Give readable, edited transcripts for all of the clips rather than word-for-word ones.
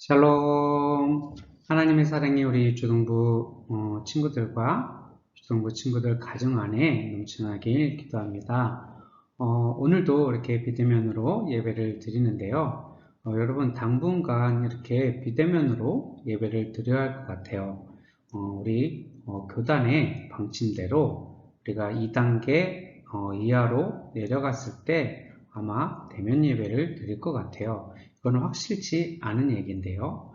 샬롬. 하나님의 사랑이 우리 유초동부 친구들과 유초동부 친구들 가정 안에 넘쳐나길 기도합니다. 오늘도 이렇게 비대면으로 예배를 드리는데요. 여러분 당분간 이렇게 비대면으로 예배를 드려야 할 것 같아요. 우리 교단의 방침대로 우리가 2단계 이하로 내려갔을 때 아마 대면 예배를 드릴 것 같아요. 이거는 확실치 않은 얘기인데요.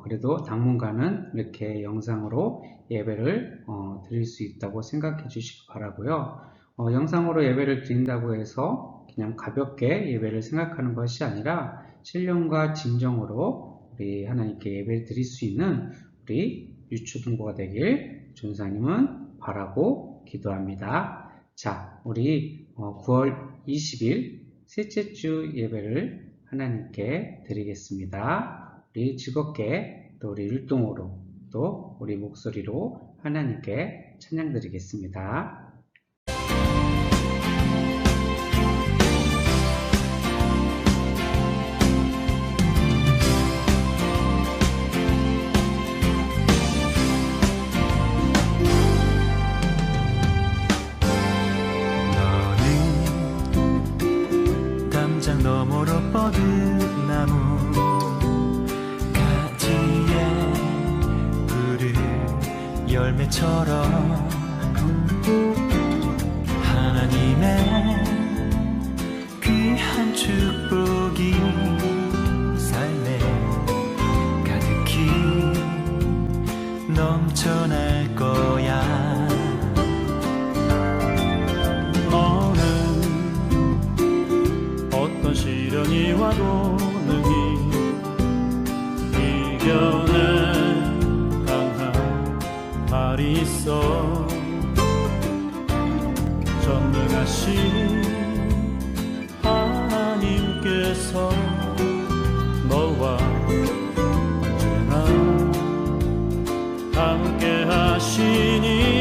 그래도 당분간은 이렇게 영상으로 예배를 드릴 수 있다고 생각해 주시기 바라고요. 영상으로 예배를 드린다고 해서 그냥 가볍게 예배를 생각하는 것이 아니라 신령과 진정으로 우리 하나님께 예배를 드릴 수 있는 우리 유초등부가 되길 전사님은 바라고 기도합니다. 자, 우리 9월 20일 셋째 주 예배를 하나님께 드리겠습니다. 우리 즐겁게 또 우리 율동으로 또 우리 목소리로 하나님께 찬양 드리겠습니다. 너머로 뻗은 나무 가지에 푸른 열매처럼 하나님의 귀한 축복이 삶에 가득히 넘쳐날 거야. 시련이 와도 능히 이겨낸 강한 발이 있어. 전능하신 하나님께서 너와 언제나 함께 하시니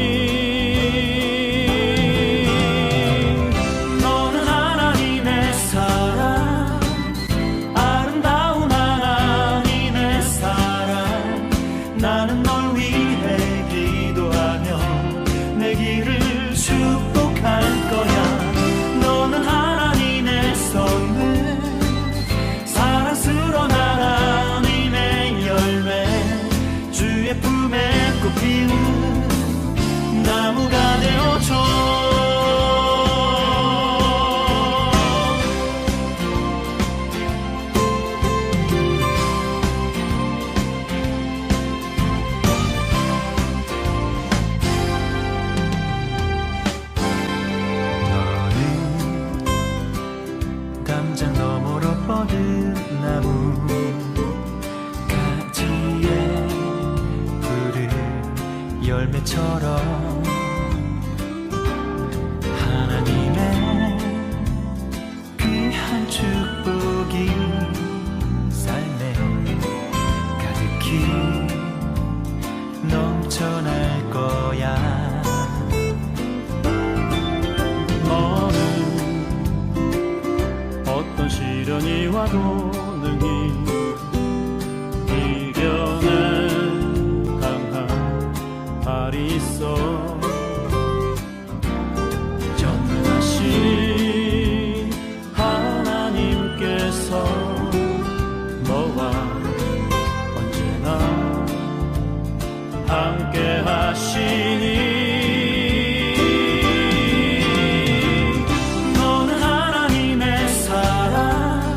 나무가 되어줘. 너는 담장 너머로 뻗은 나무 가지에 푸른 열매처럼 하나님의 귀한 축복이 삶에 가득히 넘쳐날 거야. 너는 어떤 시련이 와도 능히 이겨낸 강한 발이 있어. 전능하신 하나님께서 너와 언제나 함께 하시니 너는 하나님의 사랑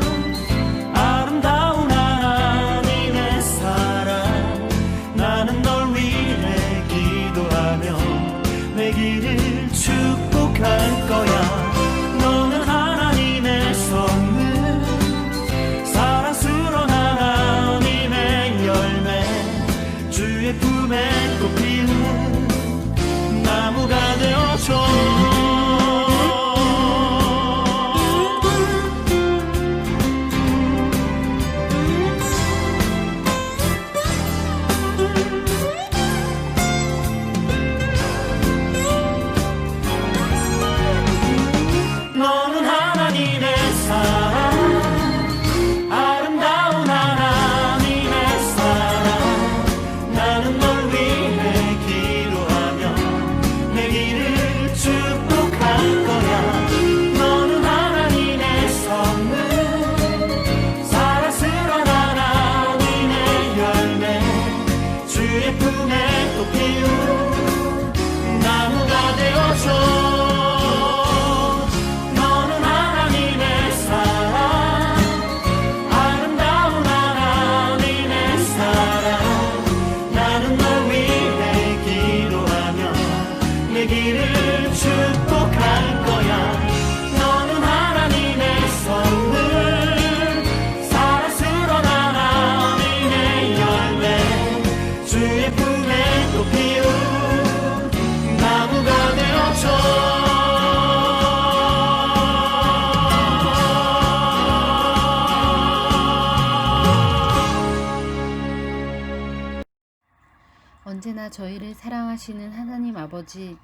언제나 저희를 사랑하시는 하나님 아버지,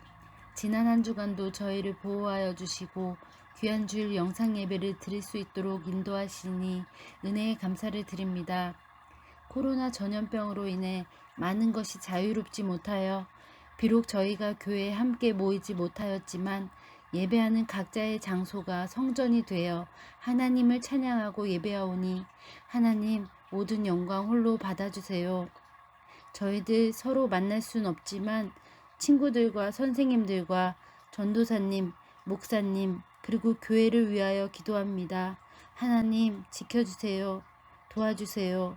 지난 한 주간도 저희를 보호하여 주시고 귀한 주일 영상 예배를 드릴 수 있도록 인도하시니 은혜에 감사를 드립니다. 코로나 전염병으로 인해 많은 것이 자유롭지 못하여 비록 저희가 교회에 함께 모이지 못하였지만 예배하는 각자의 장소가 성전이 되어 하나님을 찬양하고 예배하오니 하나님 모든 영광 홀로 받아주세요. 저희들 서로 만날 순 없지만 친구들과 선생님들과 전도사님, 목사님, 그리고 교회를 위하여 기도합니다. 하나님 지켜주세요. 도와주세요.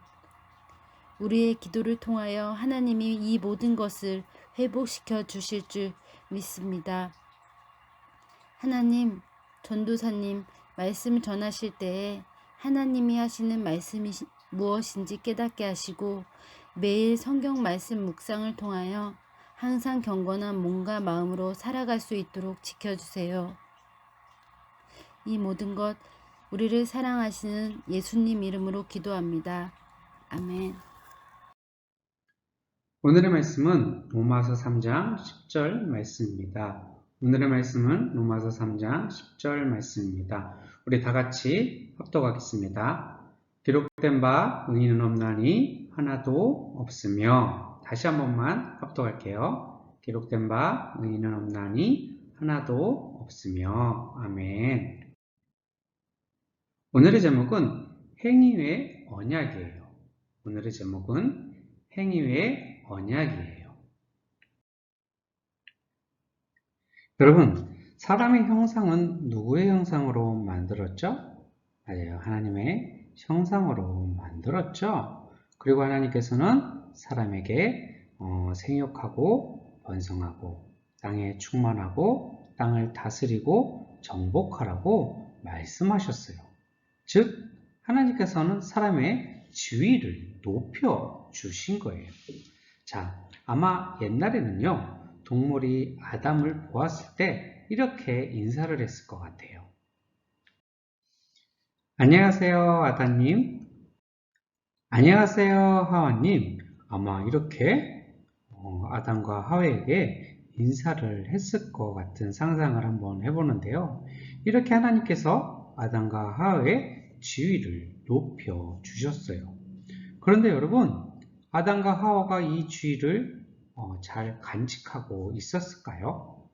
우리의 기도를 통하여 하나님이 이 모든 것을 회복시켜 주실 줄 믿습니다. 하나님, 전도사님 말씀을 전하실 때에 하나님이 하시는 말씀이 무엇인지 깨닫게 하시고 매일 성경 말씀 묵상을 통하여 항상 경건한 몸과 마음으로 살아갈 수 있도록 지켜주세요. 이 모든 것 우리를 사랑하시는 예수님 이름으로 기도합니다. 아멘. 오늘의 말씀은 로마서 3장 10절 말씀입니다. 오늘의 말씀은 로마서 3장 10절 말씀입니다. 우리 다 같이 합독하겠습니다. 기록된 바 의인은 없나니 하나도 없으며. 다시 한 번만 합독할게요. 기록된 바 의인은 없나니 하나도 없으며. 아멘. 오늘의 제목은 행위의 언약이에요. 오늘의 제목은 행위의 언약이에요. 여러분, 사람의 형상은 누구의 형상으로 만들었죠? 맞아요. 하나님의 형상으로 만들었죠. 그리고 하나님께서는 사람에게 생육하고 번성하고 땅에 충만하고 땅을 다스리고 정복하라고 말씀하셨어요. 즉 하나님께서는 사람의 지위를 높여 주신 거예요. 자, 아마 옛날에는요, 동물이 아담을 보았을 때 이렇게 인사를 했을 것 같아요. 안녕하세요, 아담님. 안녕하세요, 하와님. 아마 이렇게 아담과 하와에게 인사를 했을 것 같은 상상을 한번 해보는데요. 이렇게 하나님께서 아담과 하와의 지위를 높여 주셨어요. 그런데 여러분, 아담과 하와가 이 지위를 잘 간직하고 있었을까요?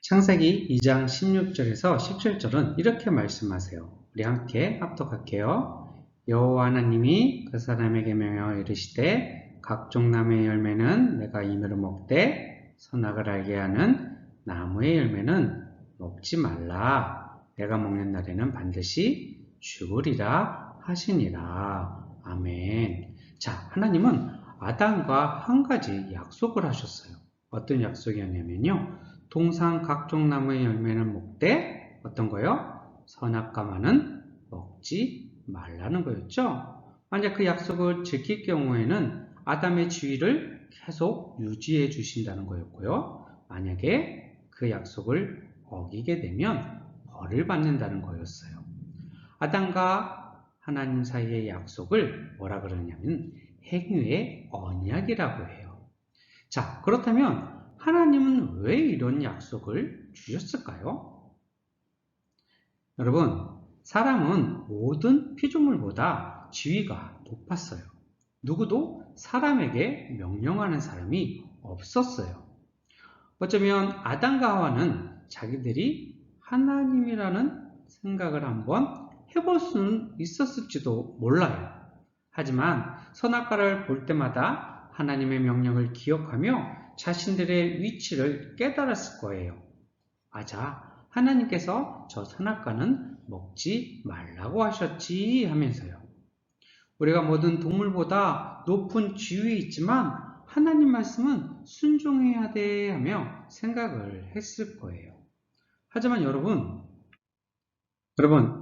창세기 2장 16절에서 17절은 이렇게 말씀하세요. 우리 함께 합독할게요. 여호와 하나님이 그 사람에게 명하여 이르시되 각종 나무의 열매는 내가 임의로 먹되 선악을 알게 하는 나무의 열매는 먹지 말라. 내가 먹는 날에는 반드시 죽으리라 하시니라. 아멘. 자, 하나님은 아담과 한 가지 약속을 하셨어요. 어떤 약속이었냐면요. 동산 각종 나무의 열매는 먹되 어떤 거요? 선악과만은 먹지 말라는 거였죠. 만약 그 약속을 지킬 경우에는 아담의 지위를 계속 유지해 주신다는 거였고요. 만약에 그 약속을 어기게 되면 벌을 받는다는 거였어요. 아담과 하나님 사이의 약속을 뭐라 그러냐면 행위의 언약이라고 해요. 자, 그렇다면 하나님은 왜 이런 약속을 주셨을까요? 여러분, 사람은 모든 피조물보다 지위가 높았어요. 누구도 사람에게 명령하는 사람이 없었어요. 어쩌면 아담과 하와는 자기들이 하나님이라는 생각을 한번 해볼 수는 있었을지도 몰라요. 하지만 선악과를 볼 때마다 하나님의 명령을 기억하며 자신들의 위치를 깨달았을 거예요. 맞아, 하나님께서 저 선악과는 먹지 말라고 하셨지 하면서요. 우리가 모든 동물보다 높은 지위에 있지만 하나님 말씀은 순종해야 돼 하며 생각을 했을 거예요. 하지만 여러분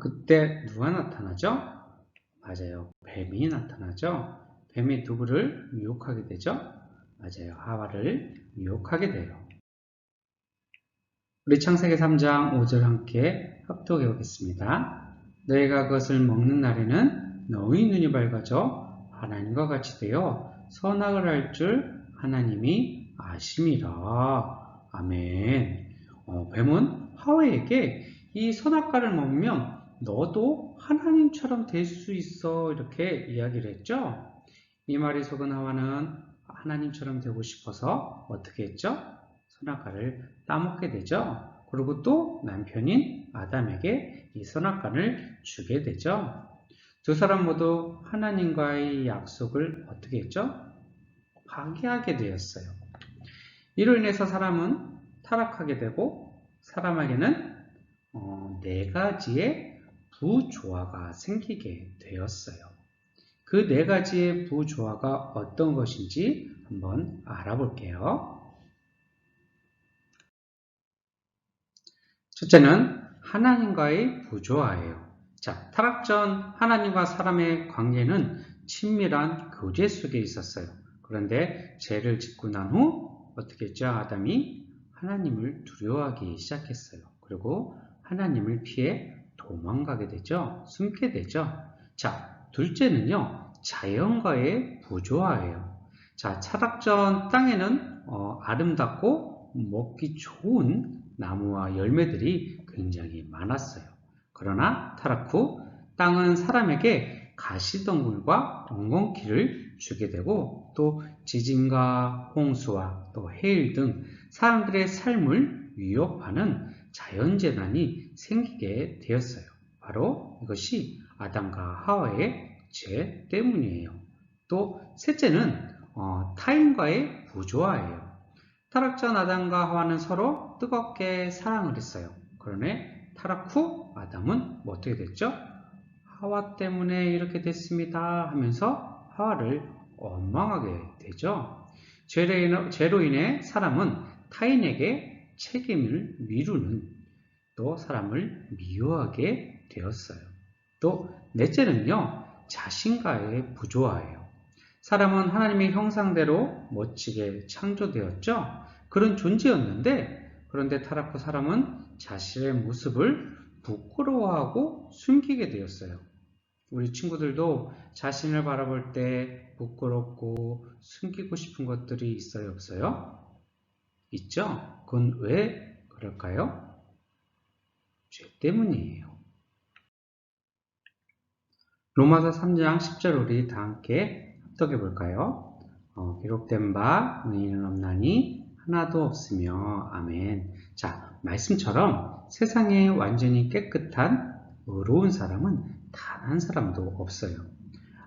그때 누가 나타나죠? 맞아요. 뱀이 나타나죠. 뱀이 누구를 유혹하게 되죠? 맞아요. 하와를 유혹하게 돼요. 우리 창세기 3장 5절 함께 합독해 보겠습니다. 너희가 그것을 먹는 날에는 너희 눈이 밝아져 하나님과 같이 되어 선악을 알 줄 하나님이 아심이라. 아멘. 뱀은 하와에게 이 선악과를 먹으면 너도 하나님처럼 될 수 있어 이렇게 이야기를 했죠. 이 말이 속은 하와는 하나님처럼 되고 싶어서 어떻게 했죠? 선악과를 따먹게 되죠. 그리고 또 남편인 아담에게 이 선악과를 주게 되죠. 두 사람 모두 하나님과의 약속을 어떻게 했죠? 파기하게 되었어요. 이로 인해서 사람은 타락하게 되고 사람에게는 네 가지의 부조화가 생기게 되었어요. 그 네 가지의 부조화가 어떤 것인지 한번 알아볼게요. 첫째는 하나님과의 부조화예요. 자, 타락 전 하나님과 사람의 관계는 친밀한 교제 속에 있었어요. 그런데 죄를 짓고 난 후 어떻게 했죠? 아담이 하나님을 두려워하기 시작했어요. 그리고 하나님을 피해 도망가게 되죠. 숨게 되죠. 자, 둘째는요, 자연과의 부조화예요. 자, 타락 전 땅에는 아름답고 먹기 좋은 나무와 열매들이 굉장히 많았어요. 그러나 타락 후 땅은 사람에게 가시덩굴과 엉겅퀴를 주게 되고 또 지진과 홍수와 또 해일 등 사람들의 삶을 위협하는 자연재난이 생기게 되었어요. 바로 이것이 아담과 하와의 죄 때문이에요. 또 셋째는 타인과의 부조화예요. 타락 전 아담과 하와는 서로 뜨겁게 사랑을 했어요. 그러나 타락 후 아담은 어떻게 됐죠? 하와 때문에 이렇게 됐습니다 하면서 하와를 원망하게 되죠. 죄로 인해 사람은 타인에게 책임을 미루는 또 사람을 미워하게 되었어요. 또 넷째는요, 자신과의 부조화예요. 사람은 하나님의 형상대로 멋지게 창조되었죠. 그런 존재였는데 그런데 타락 후 사람은 자신의 모습을 부끄러워하고 숨기게 되었어요. 우리 친구들도 자신을 바라볼 때 부끄럽고 숨기고 싶은 것들이 있어요, 없어요? 있죠? 그건 왜 그럴까요? 죄 때문이에요. 로마서 3장 10절 우리 다 함께 합독해 볼까요? 기록된 바 의인은 없나니 하나도 없으며 아멘. 자, 말씀처럼 세상에 완전히 깨끗한 의로운 사람은 단 한 사람도 없어요.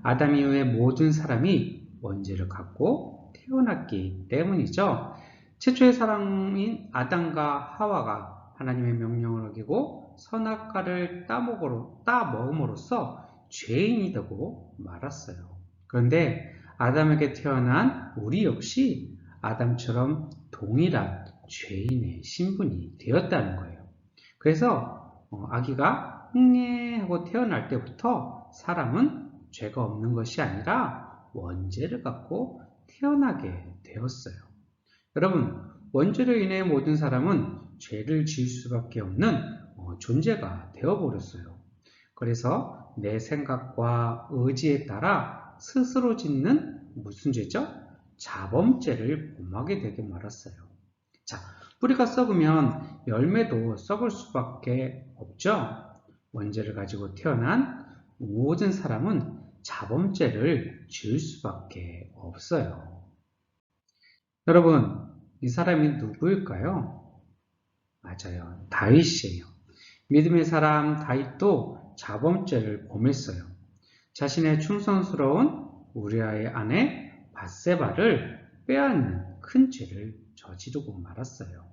아담 이후에 모든 사람이 원죄를 갖고 태어났기 때문이죠. 최초의 사람인 아담과 하와가 하나님의 명령을 어기고 선악과를 따먹음으로써 죄인이 되고 말았어요. 그런데 아담에게 태어난 우리 역시 아담처럼 동일한 죄인의 신분이 되었다는 거예요. 그래서 아기가 흥해하고 태어날 때부터 사람은 죄가 없는 것이 아니라 원죄를 갖고 태어나게 되었어요. 여러분, 원죄로 인해 모든 사람은 죄를 지을 수밖에 없는 존재가 되어버렸어요. 그래서 내 생각과 의지에 따라 스스로 짓는 무슨 죄죠? 자범죄를 범하게 되게 말았어요. 자, 뿌리가 썩으면 열매도 썩을 수밖에 없죠. 원죄를 가지고 태어난 모든 사람은 자범죄를 지을 수밖에 없어요. 여러분, 이 사람이 누구일까요? 맞아요. 다윗이에요. 믿음의 사람 다윗도 자범죄를 범했어요. 자신의 충성스러운 우리아의 아내 밧세바를 빼앗는 큰 죄를 저지르고 말았어요.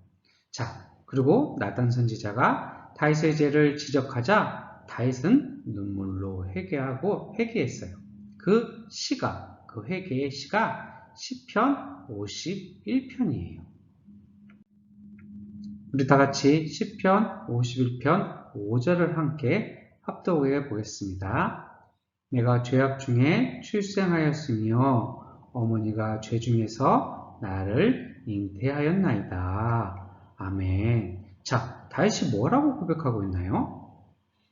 자, 그리고 나단 선지자가 다윗의 죄를 지적하자 다윗은 눈물로 회개했어요. 그 회개의 시가 시편 51편이에요. 우리 다 같이 시편 51편 5절을 함께 합독해 보겠습니다. 내가 죄악 중에 출생하였으며 어머니가 죄 중에서 나를 잉태하였나이다. 아멘. 자, 다윗이 뭐라고 고백하고 있나요?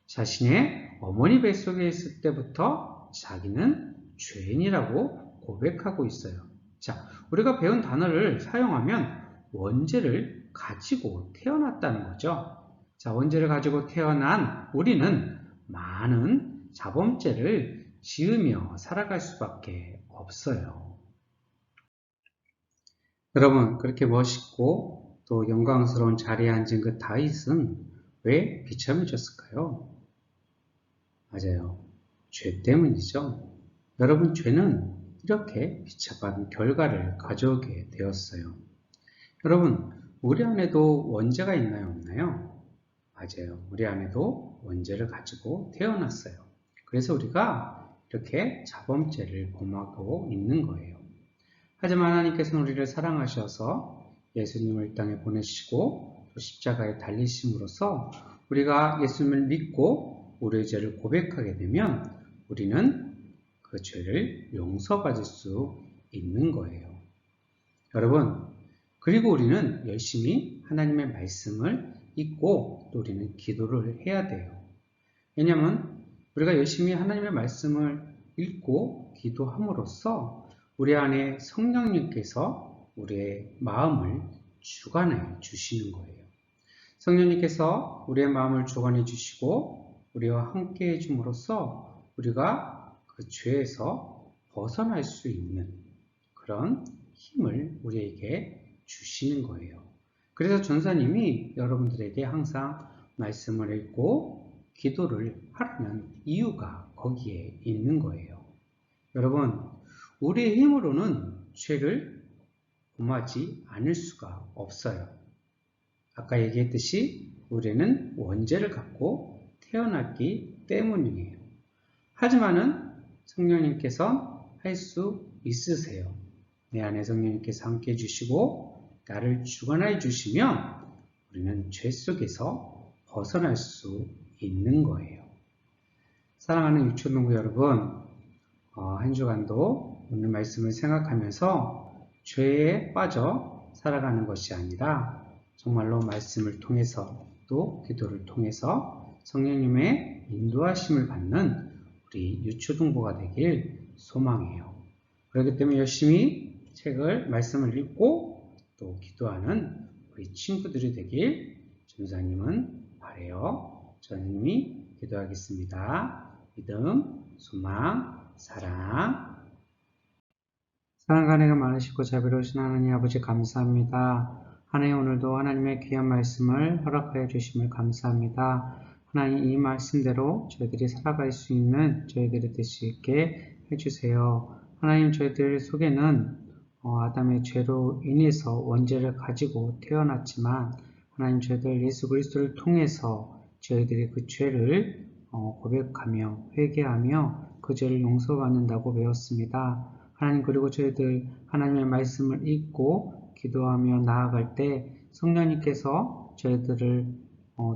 자신의 어머니 뱃속에 있을 때부터 자기는 죄인이라고 고백하고 있어요. 자, 우리가 배운 단어를 사용하면 원죄를 가지고 태어났다는 거죠. 자, 원죄를 가지고 태어난 우리는 많은 자범죄를 지으며 살아갈 수밖에 없어요. 여러분, 그렇게 멋있고 또 영광스러운 자리에 앉은 그 다윗은 왜 비참해졌을까요? 맞아요. 죄 때문이죠. 여러분, 죄는 이렇게 비참한 결과를 가져오게 되었어요. 여러분, 우리 안에도 원죄가 있나요, 없나요? 맞아요. 우리 안에도 원죄를 가지고 태어났어요. 그래서 우리가 이렇게 자범죄를 범하고 있는 거예요. 하지만 하나님께서는 우리를 사랑하셔서 예수님을 이 땅에 보내시고 또 십자가에 달리심으로써 우리가 예수님을 믿고 우리의 죄를 고백하게 되면 우리는 그 죄를 용서받을 수 있는 거예요. 여러분, 그리고 우리는 열심히 하나님의 말씀을 읽고 또 우리는 기도를 해야 돼요. 왜냐하면 우리가 열심히 하나님의 말씀을 읽고 기도함으로써 우리 안에 성령님께서 우리의 마음을 주관해 주시는 거예요. 성령님께서 우리의 마음을 주관해 주시고 우리와 함께 해줌으로써 우리가 그 죄에서 벗어날 수 있는 그런 힘을 우리에게 주시는 거예요. 그래서 전사님이 여러분들에게 항상 말씀을 읽고 기도를 하라는 이유가 거기에 있는 거예요. 여러분, 우리의 힘으로는 죄를 범하지 않을 수가 없어요. 아까 얘기했듯이 우리는 원죄를 갖고 태어났기 때문이에요. 하지만은 성령님께서 할 수 있으세요. 내 안에 성령님께서 함께 해주시고 나를 주관해 주시면 우리는 죄 속에서 벗어날 수 있는 거예요. 사랑하는 유초동부 여러분, 한 주간도 오늘 말씀을 생각하면서 죄에 빠져 살아가는 것이 아니라 정말로 말씀을 통해서 또 기도를 통해서 성령님의 인도하심을 받는 우리 유초동부가 되길 소망해요. 그렇기 때문에 열심히 말씀을 읽고 또 기도하는 우리 친구들이 되길 전사님은 바라요. 저는 기도하겠습니다. 믿음, 소망, 사랑. 사랑과 은혜가 많으시고 자비로우신 하나님 아버지 감사합니다. 하나님 오늘도 하나님의 귀한 말씀을 허락하여 주심을 감사합니다. 하나님 이 말씀대로 저희들이 살아갈 수 있는 저희들이 될 수 있게 해주세요. 하나님 저희들 속에는 아담의 죄로 인해서 원죄를 가지고 태어났지만 하나님 저희들 예수 그리스도를 통해서 저희들이 그 죄를 고백하며 회개하며 그 죄를 용서받는다고 배웠습니다. 하나님 그리고 저희들 하나님의 말씀을 읽고 기도하며 나아갈 때 성령님께서 저희들을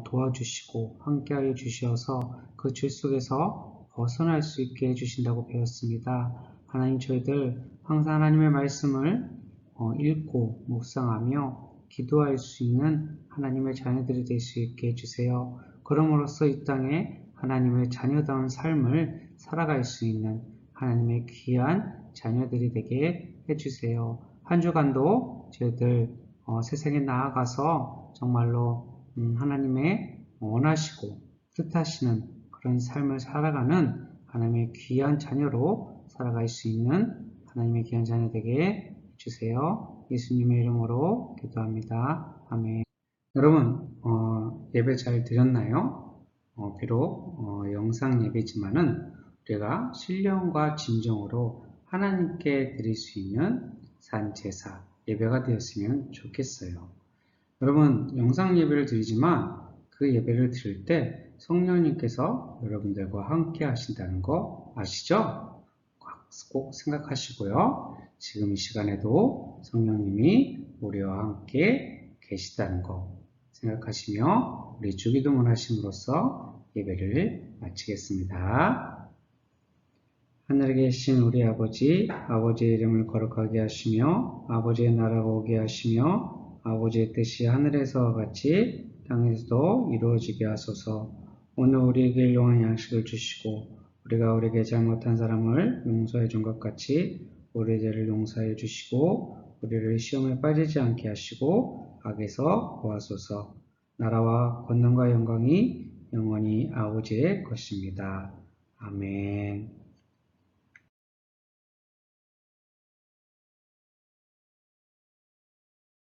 도와주시고 함께하여 주셔서 그 죄 속에서 벗어날 수 있게 해주신다고 배웠습니다. 하나님 저희들 항상 하나님의 말씀을 읽고 묵상하며 기도할 수 있는 하나님의 자녀들이 될 수 있게 해주세요. 그럼으로써 이 땅에 하나님의 자녀다운 삶을 살아갈 수 있는 하나님의 귀한 자녀들이 되게 해주세요. 한 주간도 저희들 세상에 나아가서 정말로 하나님의 원하시고 뜻하시는 그런 삶을 살아가는 하나님의 귀한 자녀로 살아갈 수 있는 하나님의 귀한 자녀 되게 해주세요. 예수님의 이름으로 기도합니다. 아멘. 여러분 예배 잘 드렸나요? 비록 영상 예배지만은 우리가 신령과 진정으로 하나님께 드릴 수 있는 산 제사 예배가 되었으면 좋겠어요. 여러분 영상 예배를 드리지만 그 예배를 드릴 때 성령님께서 여러분들과 함께 하신다는 거 아시죠? 꼭 생각하시고요. 지금 이 시간에도 성령님이 우리와 함께 계시다는 거 생각하시며 우리 주기도문 하심으로써 예배를 마치겠습니다. 하늘에 계신 우리 아버지, 아버지의 이름을 거룩하게 하시며 아버지의 나라가 오게 하시며 아버지의 뜻이 하늘에서와 같이 땅에서도 이루어지게 하소서. 오늘 우리에게 일용할 양식을 주시고 우리가 우리에게 잘못한 사람을 용서해 준 것 같이 우리 죄를 용서해 주시고 우리를 시험에 빠지지 않게 하시고 악에서 구하소서. 나라와 권능과 영광이 영원히 아버지의 것입니다. 아멘.